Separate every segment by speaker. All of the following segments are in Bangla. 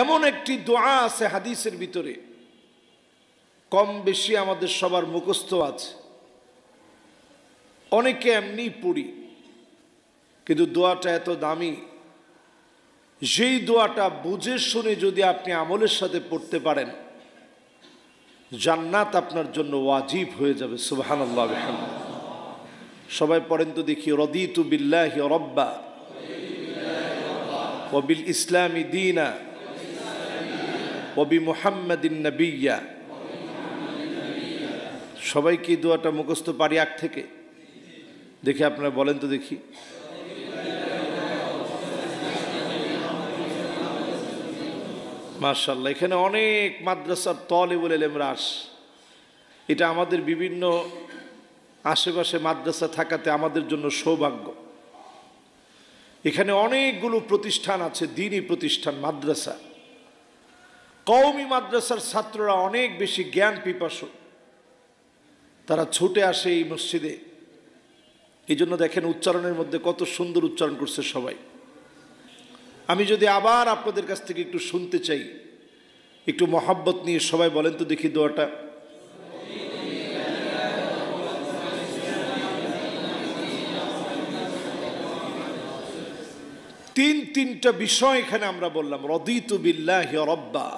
Speaker 1: এমন একটি দোয়া আছে হাদিসের ভিতরে, কম বেশি আমাদের সবার মুখস্থ আছে, অনেকে এমনি পড়ি, কিন্তু দোয়াটা এত দামি, যেই দোয়াটা বুঝে শুনে যদি আপনি আমলের সাথে পড়তে পারেন, জান্নাত আপনার জন্য ওয়াজিব হয়ে যাবে। সুবহানাল্লাহ বিহামদিহি। সবাই পড়েন তো দেখি, রাদিতু বিল্লাহি রাব্বা ওয়া বিল ইসলামি দীনা ওয়া বিমুহাম্মাদিন নাবিয়্যা। সবাই কি দোয়াটা মুখস্থ পারি আগ থেকে? দেখি আপনারা বলেন তো দেখি। মাশাআল্লাহ, এখানে অনেক মাদ্রাসার তালিবুল ইলমরা আসে। এটা আমাদের বিভিন্ন আশেপাশে মাদ্রাসা থাকাতে আমাদের জন্য সৌভাগ্য। এখানে অনেকগুলো প্রতিষ্ঠান আছে, দ্বীনি প্রতিষ্ঠান, মাদ্রাসা। কওমি মাদ্রাসার ছাত্ররা অনেক বেশি জ্ঞান পিপাসু, তারা ছুটে আসে এই মসজিদে। এই জন্য দেখেন উচ্চারণের মধ্যে কত সুন্দর উচ্চারণ করছে সবাই। আমি যদি আবার আপনাদের কাছ থেকে একটু শুনতে চাই, একটু মহব্বত নিয়ে সবাই বলেন তো দেখি দোয়াটা। তিনটা বিষয় এখানে আমরা বললাম। রাদিতু বিল্লাহি রাব্বা,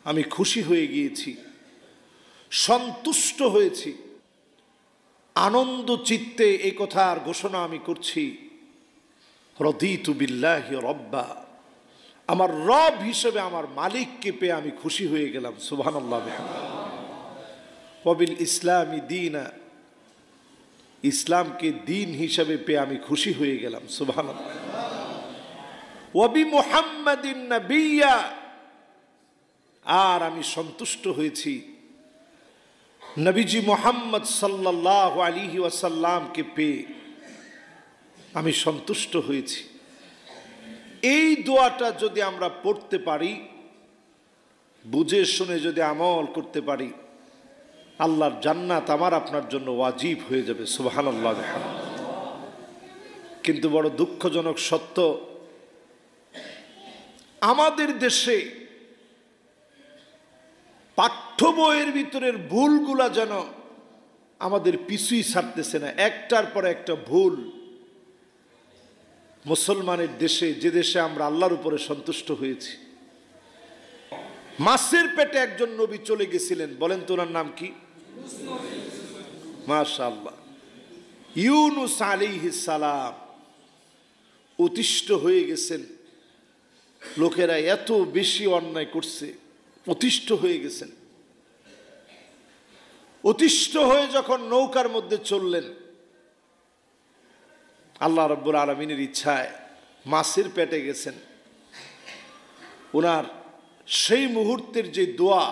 Speaker 1: আমি খুশি হয়ে গিয়েছি, সন্তুষ্ট হয়েছি, আনন্দ চিত্তে এই কথার ঘোষণা আমি করছি। রাদিতু বিল্লাহি রাব্বা, আমার রব হিসেবে আমার মালিককে পেয়ে আমি খুশি হয়ে গেলাম। সুবহানাল্লাহ বিহামদিহি। ওয়া বিল ইসলামি দীনা, ইসলামকে দিন হিসেবে পেয়ে আমি খুশি হয়ে গেলাম। সুবহানাল্লাহ। ওয়া বিমুহাম্মাদিন নাবিয়্যা, আর আমি সন্তুষ্ট হয়েছি নবীজি মুহাম্মদ সাল্লাল্লাহু আলাইহি ওয়াসাল্লামকে পেয়ে আমি সন্তুষ্ট হয়েছি। এই দোয়াটা যদি আমরা পড়তে পারি, বুঝে শুনে যদি আমল করতে পারি, আল্লাহর জান্নাত আমার আপনার জন্য ওয়াজিব হয়ে যাবে। সুবহানাল্লাহ বিহামদিহি। কিন্তু বড় দুঃখজনক সত্য, আমাদের দেশে পাঠ্য বইয়ের ভিতরের ভুলগুলা যেন আমাদের পিছুই ছাড়তেছে না। একটার পর একটা ভুল মুসলমানের দেশে, যে দেশে আমরা আল্লাহর উপরে সন্তুষ্ট হয়েছি। মাছের পেটে একজন নবী চলে গেছিলেন, বলেন তো ওনার নাম কি? মাশাআল্লাহ, ইউনুস আলাইহিস সালাম অতিষ্ঠ হয়ে গেছেন। লোকেরা এত বেশি অন্যায় করছে, অতিষ্ঠ হয়ে গেছেন। অতিষ্ঠ হয়ে যখন নৌকার মধ্যে চললেন, আল্লাহ রাব্বুল আলামিনের ইচ্ছায় মাছের পেটে গেছেন। ওনার সেই মুহূর্তের যে দোয়া,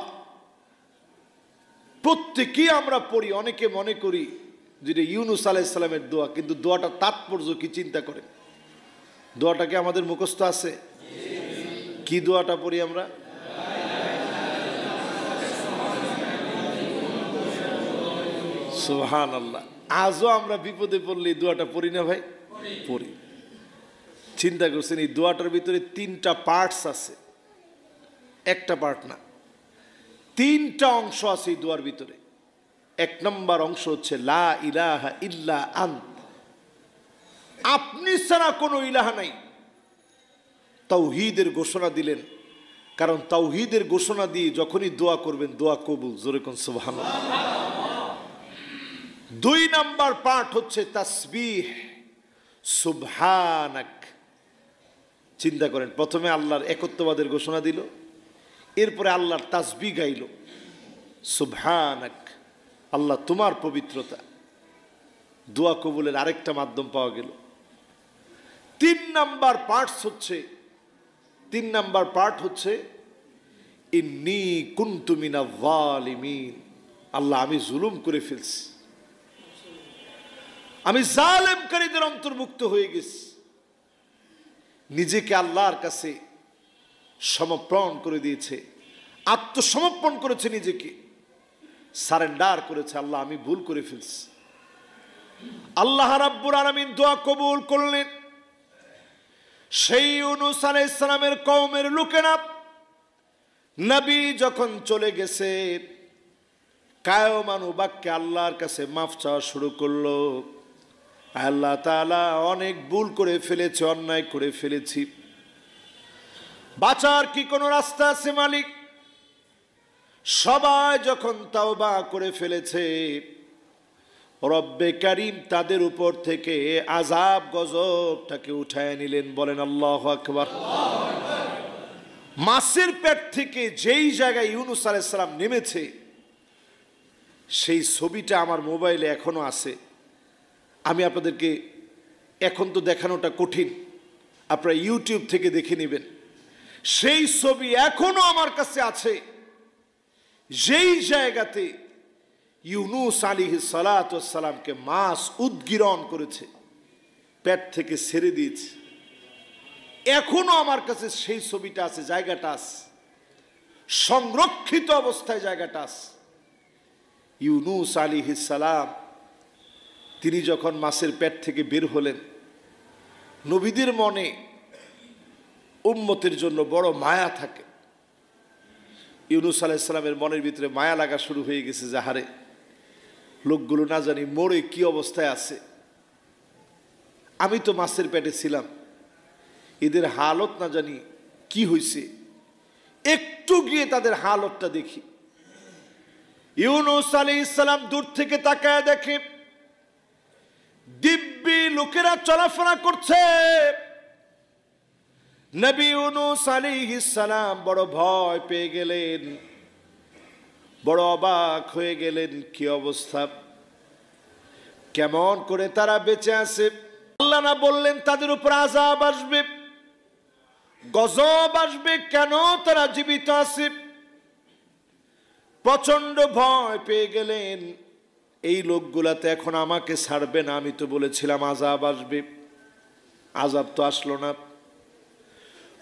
Speaker 1: প্রত্যেকেই আমরা পড়ি, অনেকে মনে করি যেটা ইউনুস আলাইহিস সালামের দোয়া, কিন্তু দোয়াটা তাৎপর্য কি চিন্তা করেন? দোয়াটা কি আমাদের মুখস্থ আছে? কি দোয়াটা পড়ি আমরা? সুবহানাল্লাহ। আজও আমরা বিপদে পড়লে এই দোয়াটা পড়ি না ভাই? পড়ি। চিন্তা করছেন, এই দোয়াটার ভিতরে 3টা পার্টস আছে, একটা পার্ট না, 3টা অংশ আছে এই দোয়ার ভিতরে। 1 নম্বর অংশ হচ্ছে লা ইলাহা ইল্লা আন্ত, আপনি ছাড়া কোনো ইলাহা নাই। তাওহীদের ঘোষণা দিলেন, কারণ তাওহীদের ঘোষণা দিয়ে যখনই দোয়া করবেন, দোয়া কবুল। জোরে কোন সুবহানাল্লাহ। 2 নম্বর পার্ট হচ্ছে তাসবিহ, সুবহানাক। চিন্তা করেন, প্রথমে আল্লাহর একত্ববাদের ঘোষণা দিল, এরপরে আল্লাহর তাসবিহ গাইল, সুবহানাক, আল্লাহ তোমার পবিত্রতা। দোয়া কবুলের আরেকটা মাধ্যম পাওয়া গেল। 3 নম্বর পার্ট হচ্ছে ইন্নী কুনতু মিনাজ জালিমিন, আল্লাহ আমি জুলুম করে ফেলছি, আমি জালেমকারীদের অন্তর্ভুক্ত হয়ে গেছি। নিজেকে আল্লাহর কাছে সমর্পণ করে দিয়েছে, আত্মসমর্পণ করেছে, নিজেকে সারেন্ডার করেছে। আল্লাহ আমি ভুল করে ফেলছি। আল্লাহ রাব্বুল আলামিন দোয়া কবুল করলেন। সেই ইউনূস আলাইহিস সালামের কওমের লোকেরা নবী যখন চলে গেছে কায়মান বাক্যে আল্লাহর কাছে মাফ চাওয়া শুরু করলো। আল্লাহ তাআলা অনেক ভুল করে ফেলেছি, অন্যায় করে ফেলেছি, বাঁচার কি কোনো রাস্তা আছে মালিক? সবাই যখন তাওবা করে ফেলেছে রব্বে কারীম তাদের উপর থেকে আযাব গজবটাকে উঠায় নিলেন। বলেন আল্লাহু আকবার। মাছের পেট থেকে যেই জায়গায় ইউনূস আলাইহিস সালাম নেমেছে সেই ছবিটা আমার মোবাইলে এখনো আছে। আমি আপনাদেরকে এখন তো দেখানোটা কঠিন, আপনারা ইউটিউব থেকে দেখে নেবেন। সেই ছবি এখনো আমার কাছে আছে, যেই জায়গাতে ইউনূস আলাইহিস সালাতু ওয়াস সালামকে মাছ উদ্গীরণ করেছে, পেট থেকে ছেড়ে দিয়েছে, এখনো আমার কাছে সেই ছবিটা আছে, জায়গাটা আছে, সংরক্ষিত অবস্থায় জায়গাটা আছে। ইউনূস আলাইহিস সালাম তিনি যখন মাছের পেট থেকে বের হলেন, নবীদের মনে উম্মতের জন্য বড় মায়া থাকে। ইউনূস আলাইহিস সালামের মনের ভিতরে মায়া লাগা শুরু হয়ে গেছে, যাহারে লোকগুলো না জানি মরে কি অবস্থায় আছে, আমি তো মাছের পেটে ছিলাম, এদের হালত না জানি কি হয়েছে, একটু গিয়ে তাদের হালতটা দেখি। ইউনূস আলাইহিস সালাম দূর থেকে তাকায় দেখে দিব্যি লোকেরা চলাফেরা করছে। নবী ইউনূস আলাইহিস সালাম বড় ভয় পেয়ে গেলেন, বড় অবাক হয়ে গেলেন, কি অবস্থা, কেমন করে তারা বেঁচে আছে? আল্লাহ না বললেন তাদের উপর আযাব আসবে, গজব আসবে, কেন তারা জীবিত আছে? প্রচন্ড ভয় পেয়ে গেলেন, এই লোকগুলাতে এখন আমাকে ছাড়বে না, আমি তো বলেছিলাম আযাব আসবে, আযাব তো আসলো না,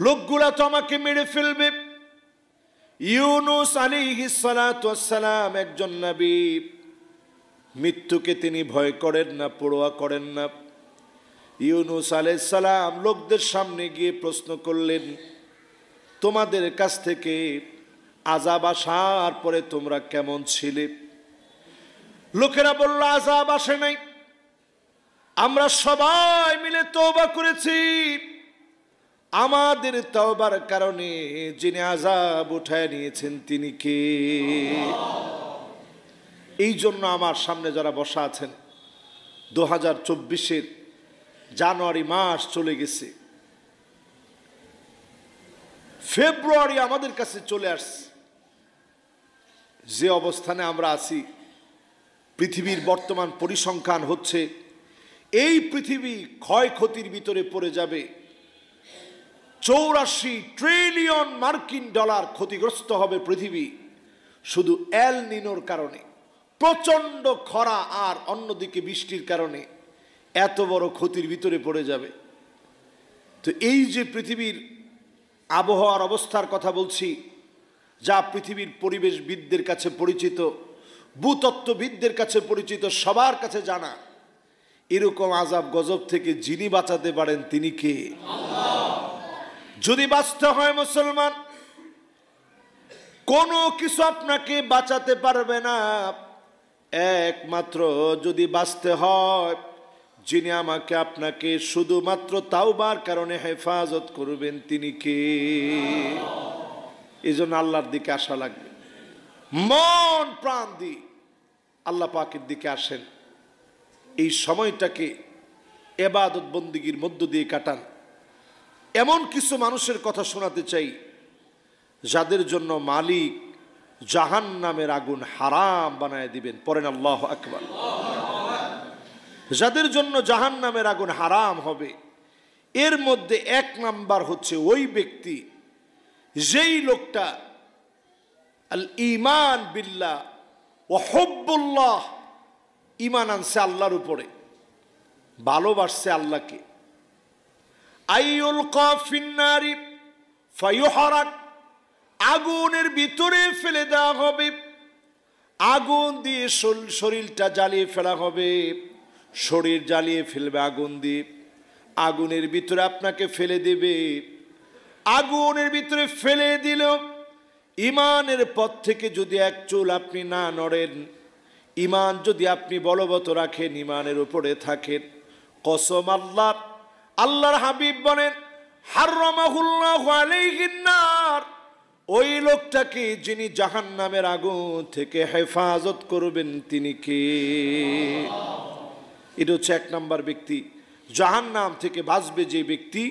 Speaker 1: লোকগুলা তো আমাকে মেরে ফেলবে। ইউনূস আলাইহিস সালাতু ওয়াস সালাম একজন নবী, মৃত্যুকে তিনি ভয় করেন না, পরোয়া করেন না। ইউনূস আলাইহিস সালাম লোকদের সামনে গিয়ে প্রশ্ন করলেন, তোমাদের কাছ থেকে আযাব আসার পরে তোমরা কেমন ছিলে? লোকেরা বলল, আযাব আসে নাই, আমরা সবাই মিলে তওবা করেছি, আমাদের তওবার কারণে যিনি আযাব উঠায় নিয়েছেন তিনি কে? এই জন্য আমার সামনে যারা বসা আছেন, 2024-এর জানুয়ারি মাস চলে গেছে, ফেব্রুয়ারি আমাদের কাছে চলে আসছে। যে অবস্থানে আমরা আছি, পৃথিবীর বর্তমান পরিসংখ্যান হচ্ছে এই পৃথিবী ক্ষয়ক্ষতির ভিতরে পড়ে যাবে। 84 ট্রিলিয়ন মার্কিন ডলার ক্ষতিগ্রস্ত হবে পৃথিবী, শুধু এল নিনোর কারণে, প্রচন্ড খরা আর অন্যদিকে বৃষ্টির কারণে এত বড় ক্ষতির ভিতরে পড়ে যাবে। তো এই যে পৃথিবীর আবহাওয়ার অবস্থার কথা বলছি, যা পৃথিবীর পরিবেশবিদদের কাছে পরিচিত, ভূতত্ত্ববিদদের কাছে পরিচিত, সবার কাছে জানা, এরকম আযাব গজব থেকে যিনি বাঁচাতে পারেন তিনি কে? যদি বাঁচতে হয় মুসলমান, কোনো কিছু আপনাকে বাঁচাতে পারবে না, একমাত্র যদি বাঁচতে হয় যিনি আমাকে আপনাকে শুধুমাত্র তাওবার কারণে হেফাজত করবেন তিনি কে? এই জন্য আল্লাহর দিকে আসা লাগবে, মন প্রাণ দিয়ে আল্লাহ পাকের দিকে আসেন, এই সময়টাকে ইবাদত বন্দেগীর মধ্য দিয়ে কাটান। এমন কিছু মানুষের কথা শোনাতে চাই যাদের জন্য মালিক জাহান্নামের আগুন হারাম বানায় দিবেন। পড়েন আল্লাহু আকবার। যাদের জন্য জাহান্নামের আগুন হারাম হবে, এর মধ্যে 1 নাম্বার হচ্ছে ওই ব্যক্তি যেই লোকটা আল ঈমান বিল্লাহ ওয়া হুব্বুল্লাহ, ঈমান আনছে আল্লাহর উপরে, ভালোবাসছে আল্লাহকে। আইয়ুলকা ফিন্নারি ফায়ুহরাক, আগুনের ভিতরে ফেলে দেওয়া হবে, আগুন দিয়ে শরীরটা জ্বালিয়ে ফেলা হবে, শরীর জ্বালিয়ে ফেলবে আগুন দিয়ে, আগুনের ভিতরে আপনাকে ফেলে দেবে। আগুনের ভিতরে ফেলে দিল, ইমানের পথ থেকে যদি এক চুল আপনি না নড়েন, ইমান যদি আপনি বলবৎ রাখেন, ইমানের উপরে থাকেন, কসম আল্লাহ, আল্লাহর হাবিব বলেন হারামাহুল্লাহু আলাইহিন নার, ওই লোকটাকে যিনি জাহান্নামের আগুন থেকে হেফাজত করবেন তিনি কে? এটা হচ্ছে 1 নম্বর ব্যক্তি, জাহান্নাম থেকে বাঁচবে যে ব্যক্তি।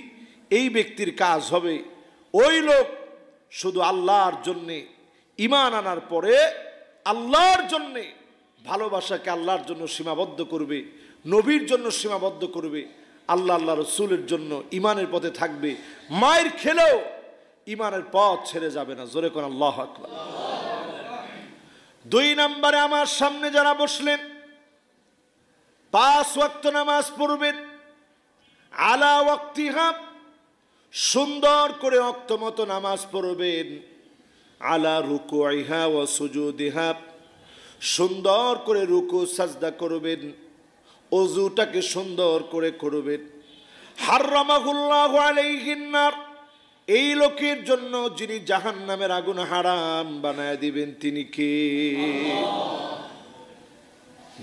Speaker 1: এই ব্যক্তির কাজ হবে, ওই লোক শুধু আল্লাহর জন্যে ঈমান আনার পরে আল্লাহর জন্যে ভালোবাসাকে আল্লাহর জন্য সীমাবদ্ধ করবে, নবীর জন্য সীমাবদ্ধ করবে, আল্লাহ আল্লাহ রসুলের জন্য ঈমানের পথে থাকবে। মায়ের খেলেও ঈমানের পথ ছেড়ে যাবে না। জোরে কোন আল্লাহু আকবার। 2 নম্বরে আমার সামনে যারা বসলেন, 5 ওয়াক্ত নামাজ পড়বেন, আলা ওয়াক্তিহা, সুন্দর করে ওয়াক্ত মতো নামাজ পড়বেন, আলা রুকুইহা ওয়া সুজুদিহা, সুন্দর করে রুকু সাজদা করবেন, ওযুটাকে সুন্দর করে করবেন। হারামাহুল্লাহু আলাইহিন নার, এই লোকের জন্য যিনি জাহান্নামের আগুন হারাম বানায় দিবেন তিনি কে?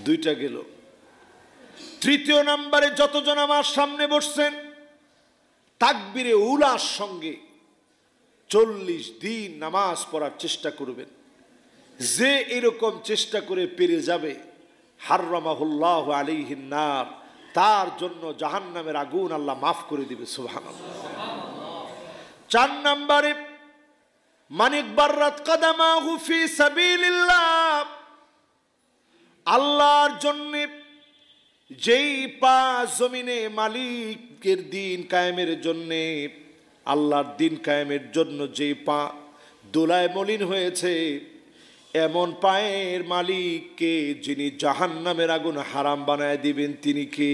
Speaker 1: 2টা গেল। 3য় নম্বরে যতজন আমার সামনে বসছেন, তাকবীরে উলার সঙ্গে 40 দিন নামাজ পড়ার চেষ্টা করবেন। যে এরকম চেষ্টা করে পেরে যাবে, হারামাহুল্লাহু আলাইহিন নার, তার জন্য জাহান্নামের আগুন আল্লাহ মাফ করে দিবে। সুবহানাল্লাহ। 4 নম্বরে মানিক বাররাত কদমাহু ফি সাবিলিল্লাহ, আল্লাহর জন্য যেই পা জমিনে মালিকের দিন কায়েমের জন্যে, আল্লাহর দিন কায়েমের জন্য যেই পা দোলায় মলিন হয়েছে, এমন পায়ের মালিককে যিনি জাহান্নামের আগুন হারাম বানায় দিবেন তিনি কে?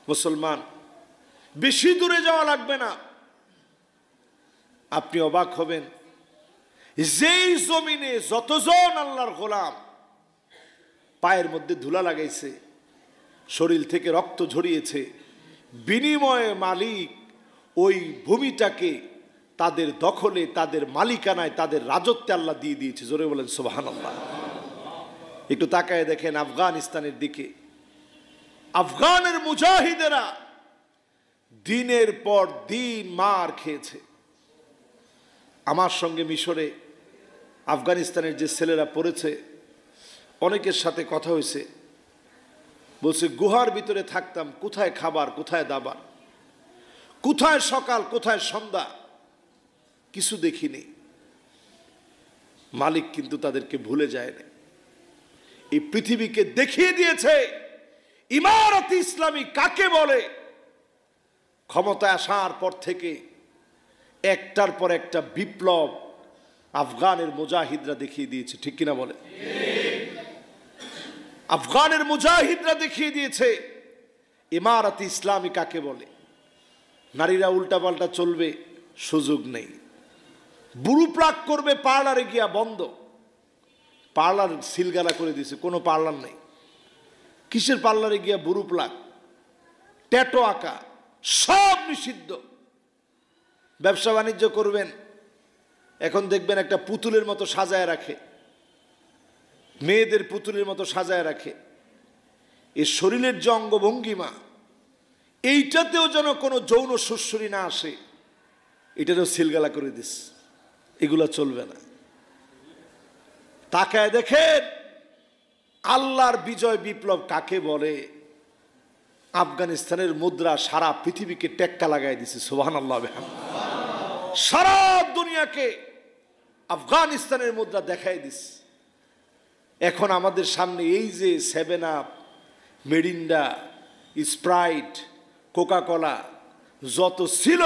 Speaker 1: মুসলমান, বেশি দূরে যাওয়া লাগবে না, আপনি অবাক হবেন, যেই জমিনে যতজন আল্লাহর গোলাম পায়ের মধ্যে ধুলা লাগাইছে, শরীর থেকে রক্ত ঝরিয়েছে, বিনিময়ে মালিক ওই ভূমিটাকে তাদের দখলে, তাদের মালিকানায়, তাদের রাজত্বে আল্লাহ দিয়ে দিয়েছে। জোরে বলেন সুবহানাল্লাহ। একটু তাকায় দেখেন আফগানিস্তানের দিকে, আফগানের মুজাহিদেরা দিনের পর দিন মার খেয়েছে। আমার সঙ্গে মিশরে আফগানিস্তানের যে ছেলেরা পড়েছে, অনেকের সাথে কথা হয়েছে, বলছে গুহার ভিতরে থাকতাম, কোথায় খাবার, কোথায় দাবার, কোথায় সকাল, কোথায় সন্ধ্যা, কিছু দেখিনি। মালিক কিন্তু তাদেরকে ভুলে যায় না, এই পৃথিবীকে দেখিয়ে দিয়েছে ইমারত ইসলামী কাকে বলে। ক্ষমতায় আসার পর থেকে একটার পর একটা বিপ্লব আফগানের মুজাহিদরা দেখিয়ে দিয়েছে, ঠিক কিনা বলে? আফগানের মুজাহিদরা দেখিয়ে দিয়েছে ইমারত ইসলামী কাকে বলে। নারীরা উল্টাপাল্টা চলবে, সুযোগ নেই। বুড়ু প্লাক করবে পার্লারে গিয়া, বন্ধ। পার্লার সিলগালা করে দিয়েছে, কোনো পার্লার নেই। কিসের পার্লারে গিয়া বুড়ু প্লাক, ট্যাটো আঁকা, সব নিষিদ্ধ। ব্যবসা বাণিজ্য করবেন, এখন দেখবেন একটা পুতুলের মতো সাজায় রাখে, মেয়েদের পুতুলের মতো সাজায় রাখে। এই শরীরের যে অঙ্গভঙ্গিমা, এইটাতেও যেন কোনো যৌন সুরসুরি না আসে, এটারও সিলগালা করে দিস। এগুলা চলবে না। তাকায় দেখেন আল্লাহর বিজয় বিপ্লব কাকে বলে। আফগানিস্তানের মুদ্রা সারা পৃথিবীকে টেক্কা লাগাই দিছে। সুবহানাল্লাহ। সারা দুনিয়াকে আফগানিস্তানের মুদ্রা দেখাই দিস। এখন আমাদের সামনে এই যে 7 আপ, মেরিন্ডা, স্প্রাইট, কোকাকোলা যত ছিল,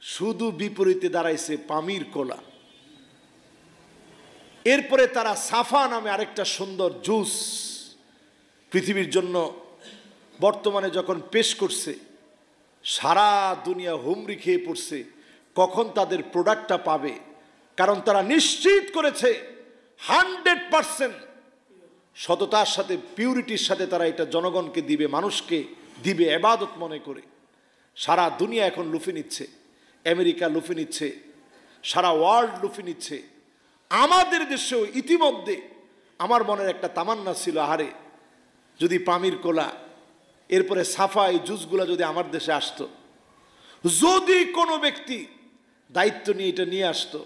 Speaker 1: শুধু বিপরীতে দাঁড়াইছে পামির কোলা। এরপরে তারা সাফা নামে আরেকটা সুন্দর জুস পৃথিবীর জন্য বর্তমানে যখন পেশ করছে, সারা দুনিয়া হুমড়ি খেয়ে পড়ছে কখন তাদের প্রোডাক্টটা পাবে। কারণ তারা নিশ্চিত করেছে 100% সততার সাথে, পিউরিটির সাথে তারা এটা জনগণকে দিবে, মানুষকে দিবে ইবাদত মনে করে। সারা দুনিয়া এখন লুফে নিচ্ছে, আমেরিকা লুফে নিচ্ছে, সারা ওয়ার্ল্ড লুফে নিচ্ছে। আমাদের দেশেও ইতিমধ্যে আমার মনের একটা তামান্না ছিল, আহারে যদি পামির কোলা এরপরে সাফা এই জুসগুলা যদি আমার দেশে আসতো, যদি কোনো ব্যক্তি দায়িত্ব নিয়ে এটা নিয়ে আসতো,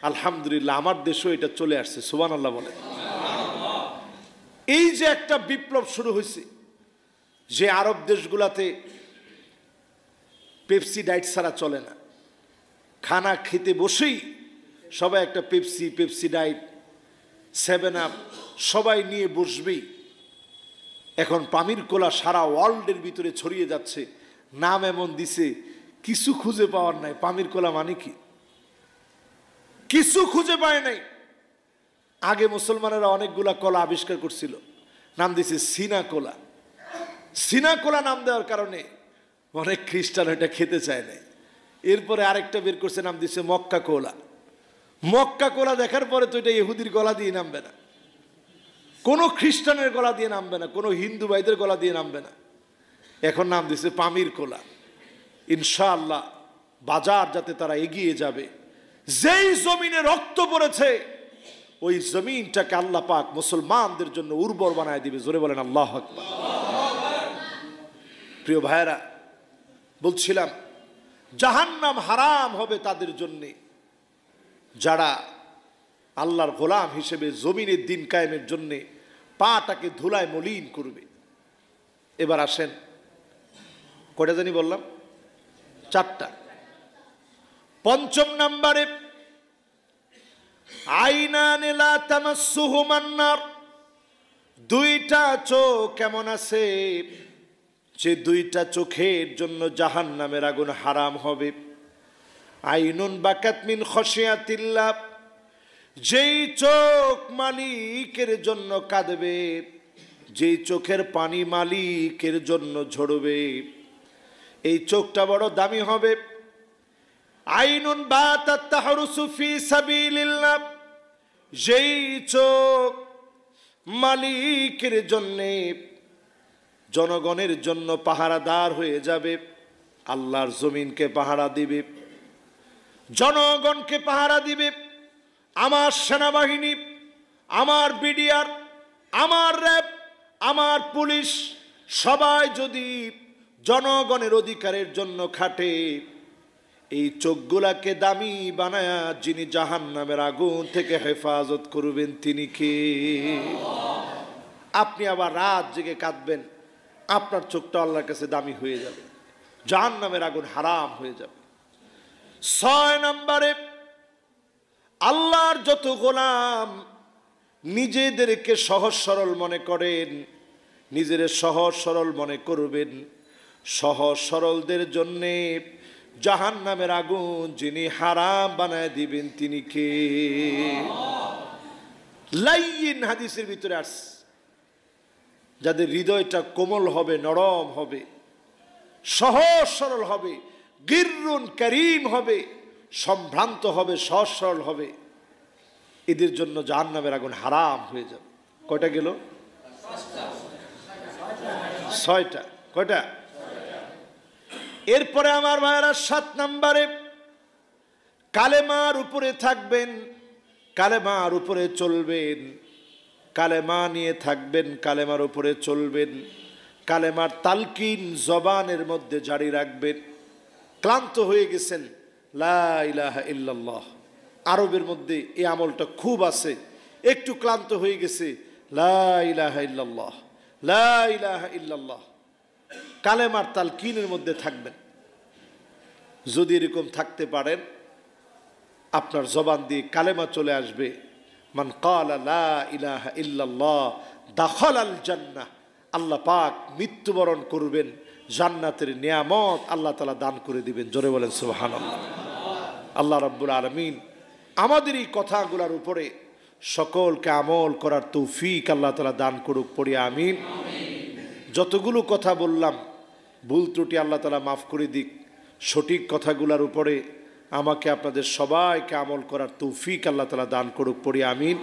Speaker 1: আলহামদুলিল্লাহ আমার দেশেও এটা চলে আসছে। সুবহানাল্লাহ বলে। এই যে একটা বিপ্লব শুরু হয়েছে, যে আরব দেশগুলাতে পেপসি ডায়েট ছাড়া চলে না, খানা খেতে বসেই সবাই একটা পেপসি ডায়েট, 7 আপ সবাই নিয়ে বসবেই। এখন পামির কোলা সারা ওয়ার্ল্ডের ভিতরে ছড়িয়ে যাচ্ছে। নাম এমন দিছে, কিছু খুঁজে পাওয়ার নাই। পামির কোলা মানে কি কিছু খুঁজে পায় নাই। আগে মুসলমানেরা অনেকগুলা কলা আবিষ্কার করছিল, নাম দিছে সিনা কোলা। সিনা কোলা নাম দেওয়ার কারণে অনেক খ্রিস্টান এটা খেতে চায় নাই। এরপরে আরেকটা বের করছে, নাম দিছে মক্কা কোলা। মক্কা কোলা দেখার পরে তো এটা ইহুদির গলা দিয়ে নামবে না, কোনো খ্রিস্টানের গলা দিয়ে নামবে না, কোনো হিন্দু ভাইদের গলা দিয়ে নামবে না। এখন নাম দিছে পামির কোলা। ইনশাআল্লাহ বাজার যাতে তারা এগিয়ে যাবে। যেই জমিনে রক্ত পড়েছে ওই জমিনটাকে আল্লাহ পাক মুসলমানদের জন্য উর্বর বানায় দিবে। জোরে বলেন আল্লাহু আকবার। প্রিয় ভাইরা, বলছিলাম জাহান্নাম হারাম হবে তাদের জন্য যারা আল্লাহর গোলাম হিসেবে জমিনের দিন কায়েমের জন্য পাটাকে ধুলায় মলিন করবে। এবার আসেন, কয়টা জানি বললাম? 4টা। 5ম নম্বরে আইনানে লা তামাসসুহুমান নার, 2টা চোখ কেমন আছে যে 2টা চোখের জন্য জাহান্নামের আগুন হারাম হবে। আইনুন বাকাত মিন খশিয়াতিল্লাহ, যেই চোখ মালিকের জন্য কাঁদবে, যেই চোখের পানি মালিকের জন্য ঝরবে, এই চোখটা বড় দামি হবে। আইনুন বাতাত তাহরুসু ফি সাবিলিল্লাহ, যেই চোখ মালিকের জন্য, জনগণের জন্য পাহারাদার হয়ে যাবে, আল্লাহর জমিনকে পাহারা দিবে, জনগণকে পাহারা দিবে। আমার সেনাবাহিনী, আমার বিডিআর, আমার র্যাব, আমার পুলিশ সবাই যদি জনগণের অধিকারের জন্য খাটে, এই চোখগুলাকে দামি বানায়া যিনি জাহান্নামের আগুন থেকে হেফাজত করবেন তিনি কে? আপনি আবার রাত জেগে কাঁদবেন, আপনার চোখটা আল্লাহর কাছে দামি হয়ে যাবে, জাহান্নামের আগুন হারাম হয়ে যাবে। 6 নম্বরে আল্লাহর যত গোলাম নিজেদেরকে সহজ সরল মনে করেন, নিজের সহজ সরল মনে করবেন, সহজ সরলদের জন্যে জাহান্নামের আগুন যিনি হারাম বানায় দিবেন তিনি কে? লাইয়িন হাদিসের ভিতরে আসছে, যাদের হৃদয়টা কোমল হবে, নরম হবে, সহজ সরল হবে, গিররুন করিম হবে, সম্ভ্রান্ত হবে, সহজ সরল হবে, এদের জন্য জাহান্নামের আগুন হারাম হয়ে যাবে। কয়টা গেল? 6টা। কয়টা? এরপরে আমার ভাইয়েরা 7 নম্বরে কালেমার উপরে থাকবেন, কালেমার উপরে চলবেন, কালেমা নিয়ে থাকবেন, কালেমার উপরে চলবেন, কালেমার তালকিন জবানের মধ্যে জারি রাখবেন। ক্লান্ত হয়ে গেছেন, লা ইলাহা ইল্লাল্লাহ, আরবের মধ্যে এই আমলটা খুব আছে, একটু ক্লান্ত হয়ে গেছে, লা ইলাহা ইল্লাল্লাহ, লা ইলাহা ইল্লাল্লাহ, কালেমার তালকিনের মধ্যে থাকবেন। যদি এরকম থাকতে পারেন, আপনার জবান দিয়ে কালেমা চলে আসবে, মান ক্বালা লা ইলাহা ইল্লাল্লাহ দাখালাল জান্নাহ, আল্লাহ পাক মৃত্যুবরণ করবেন, জান্নাতের নিয়ামত আল্লাহ তাআলা দান করে দিবেন। জোরে বলেন সুবহানাল্লাহ। আল্লাহ রাব্বুল আলামিন আমাদের এই কথাগুলোর উপরে সকলকে আমল করার তৌফিক আল্লাহ তাআলা দান করুক, পড়ি আমিন। যতগুলো কথা বললাম ভুল ত্রুটি আল্লাহ তাআলা মাফ করে দিক, সঠিক কথাগুলোর উপরে আমাকে আপনাদের সবাইকে আমল করার তৌফিক আল্লাহ তাআলা দান করুক, পড়ি আমিন।